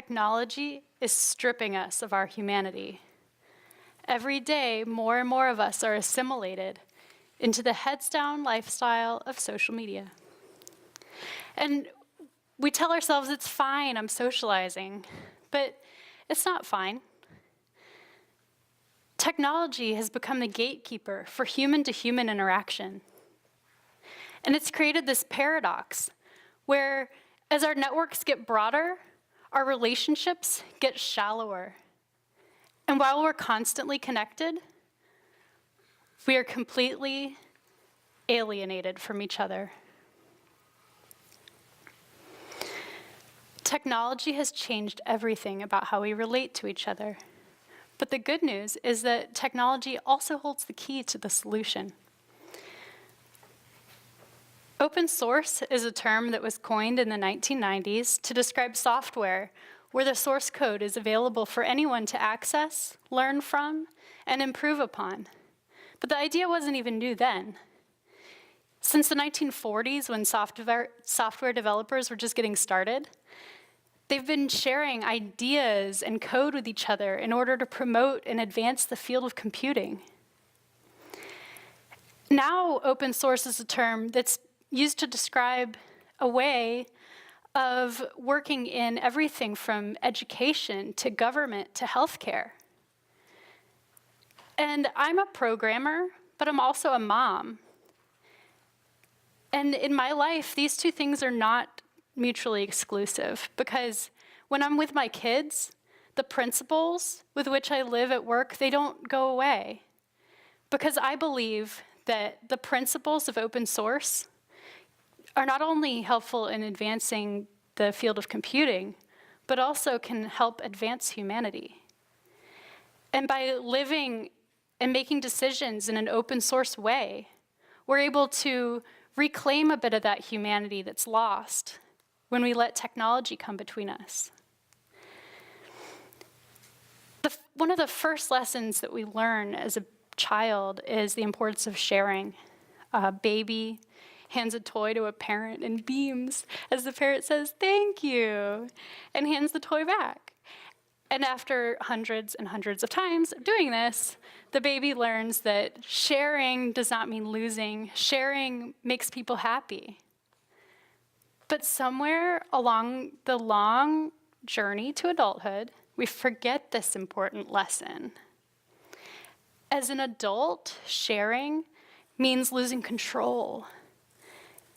Technology is stripping us of our humanity. Every day, more and more of us are assimilated into the heads-down lifestyle of social media. And we tell ourselves it's fine, I'm socializing, but it's not fine. Technology has become the gatekeeper for human-to-human interaction. And it's created this paradox where as our networks get broader, our relationships get shallower. And while we're constantly connected, we are completely alienated from each other. Technology has changed everything about how we relate to each other. But the good news is that technology also holds the key to the solution. Open source is a term that was coined in the 1990s to describe software where the source code is available for anyone to access, learn from, and improve upon. But the idea wasn't even new then. Since the 1940s, when software developers were just getting started, they've been sharing ideas and code with each other in order to promote and advance the field of computing. Now, open source is a term that's used to describe a way of working in everything from education to government to healthcare. And I'm a programmer, but I'm also a mom. And in my life, these two things are not mutually exclusive, because when I'm with my kids, the principles with which I live at work, they don't go away. Because I believe that the principles of open source are not only helpful in advancing the field of computing, but also can help advance humanity. And by living and making decisions in an open source way, we're able to reclaim a bit of that humanity that's lost when we let technology come between us. One of the first lessons that we learn as a child is the importance of sharing. A baby hands a toy to a parent and beams as the parent says, "Thank you," and hands the toy back. And after hundreds and hundreds of times of doing this, the baby learns that sharing does not mean losing. Sharing makes people happy. But somewhere along the long journey to adulthood, we forget this important lesson. As an adult, sharing means losing control.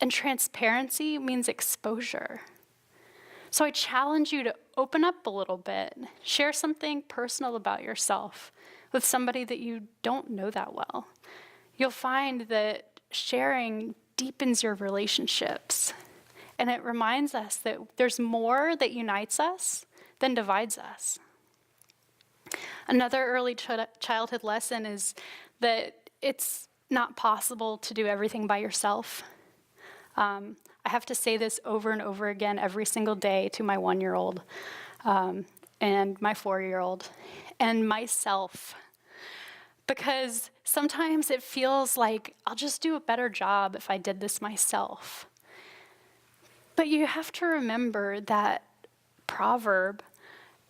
And transparency means exposure. So I challenge you to open up a little bit, share something personal about yourself with somebody that you don't know that well. You'll find that sharing deepens your relationships, and it reminds us that there's more that unites us than divides us. Another early childhood lesson is that it's not possible to do everything by yourself. I have to say this over and over again every single day to my 1-year-old and my 4-year-old and myself, because sometimes it feels like I'll just do a better job if I did this myself. But you have to remember that proverb,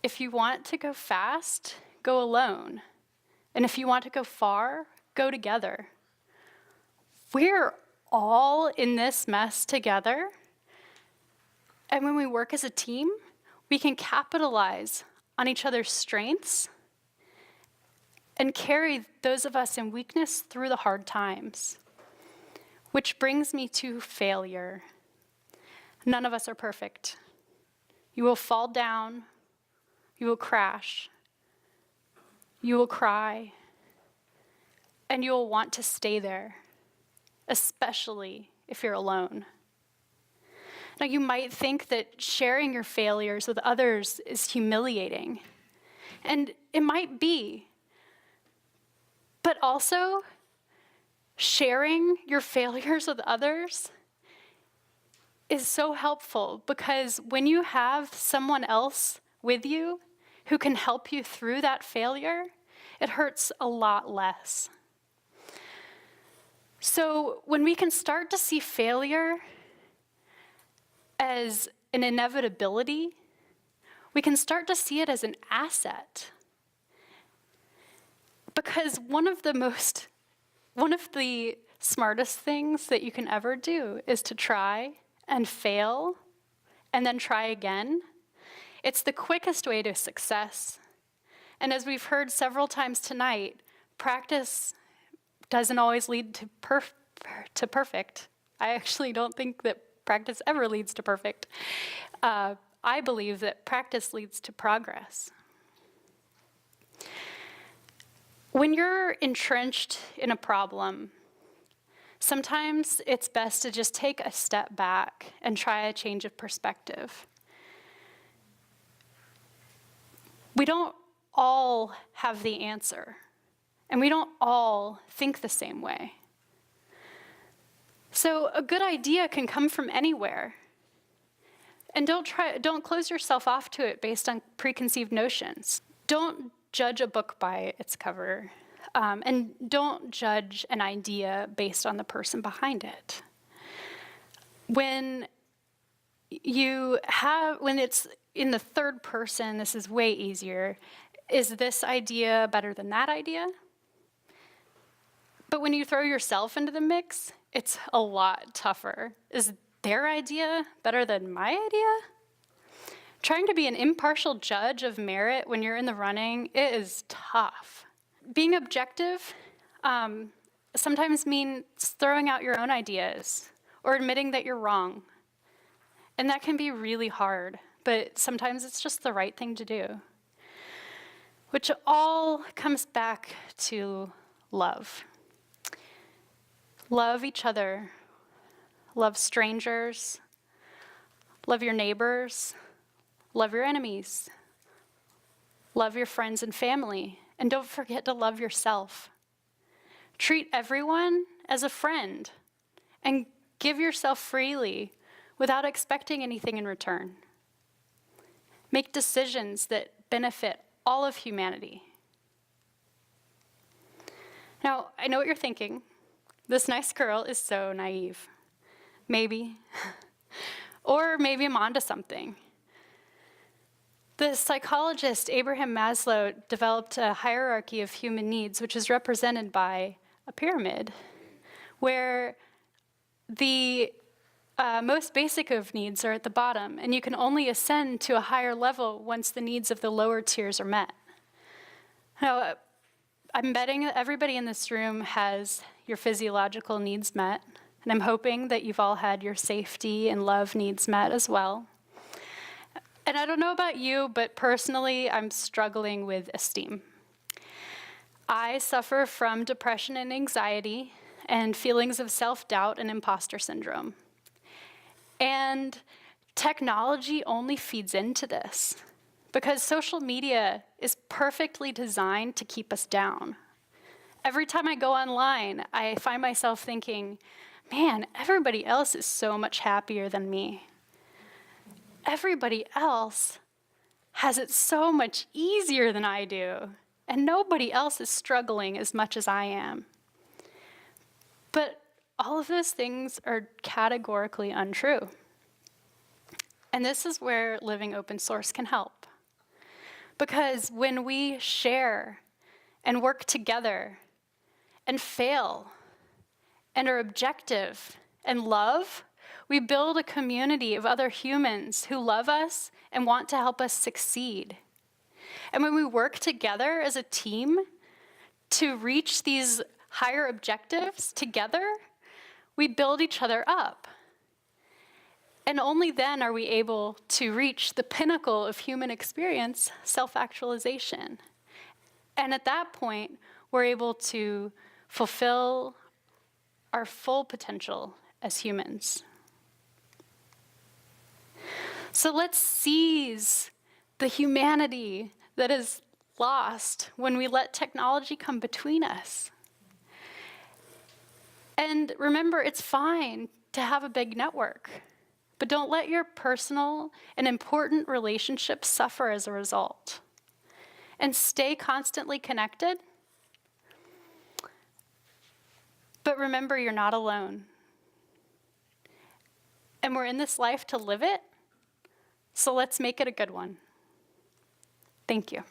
if you want to go fast, go alone. And if you want to go far, go together. We're all in this mess together. And when we work as a team, we can capitalize on each other's strengths and carry those of us in weakness through the hard times. Which brings me to failure. None of us are perfect. You will fall down, you will crash, you will cry, and you will want to stay there, especially if you're alone. Now, you might think that sharing your failures with others is humiliating, and it might be, but also sharing your failures with others is so helpful, because when you have someone else with you who can help you through that failure, it hurts a lot less. So when we can start to see failure as an inevitability, we can start to see it as an asset. Because one of the smartest things that you can ever do is to try and fail and then try again. It's the quickest way to success. And as we've heard several times tonight, practice doesn't always lead to perfect. I actually don't think that practice ever leads to perfect. I believe that practice leads to progress. When you're entrenched in a problem, sometimes it's best to just take a step back and try a change of perspective. We don't all have the answer, and we don't all think the same way. So a good idea can come from anywhere. And don't close yourself off to it based on preconceived notions. Don't judge a book by its cover, and don't judge an idea based on the person behind it. When it's in the third person, this is way easier. Is this idea better than that idea? But when you throw yourself into the mix, it's a lot tougher. Is their idea better than my idea? Trying to be an impartial judge of merit when you're in the running, it is tough. Being objective sometimes means throwing out your own ideas or admitting that you're wrong. And that can be really hard, but sometimes it's just the right thing to do. Which all comes back to love. Love each other. Love strangers. Love your neighbors. Love your enemies. Love your friends and family. And don't forget to love yourself. Treat everyone as a friend and give yourself freely without expecting anything in return. Make decisions that benefit all of humanity. Now, I know what you're thinking. This nice girl is so naive. Maybe. Or maybe I'm onto something. The psychologist Abraham Maslow developed a hierarchy of human needs, which is represented by a pyramid, where the most basic of needs are at the bottom, and you can only ascend to a higher level once the needs of the lower tiers are met. Now, I'm betting that everybody in this room has your physiological needs met, and I'm hoping that you've all had your safety and love needs met as well. And I don't know about you, but personally, I'm struggling with esteem. I suffer from depression and anxiety and feelings of self-doubt and imposter syndrome. And technology only feeds into this because social media is perfectly designed to keep us down. Every time I go online, I find myself thinking, man, everybody else is so much happier than me. Everybody else has it so much easier than I do, and nobody else is struggling as much as I am. But all of those things are categorically untrue. And this is where Living Open Source can help. Because when we share and work together and fail and are objective and love, we build a community of other humans who love us and want to help us succeed. And when we work together as a team to reach these higher objectives together, we build each other up. And only then are we able to reach the pinnacle of human experience, self-actualization. And at that point, we're able to fulfill our full potential as humans. So let's seize the humanity that is lost when we let technology come between us. And remember, it's fine to have a big network, but don't let your personal and important relationships suffer as a result. And stay constantly connected. But remember, you're not alone. And we're in this life to live it, so let's make it a good one. Thank you.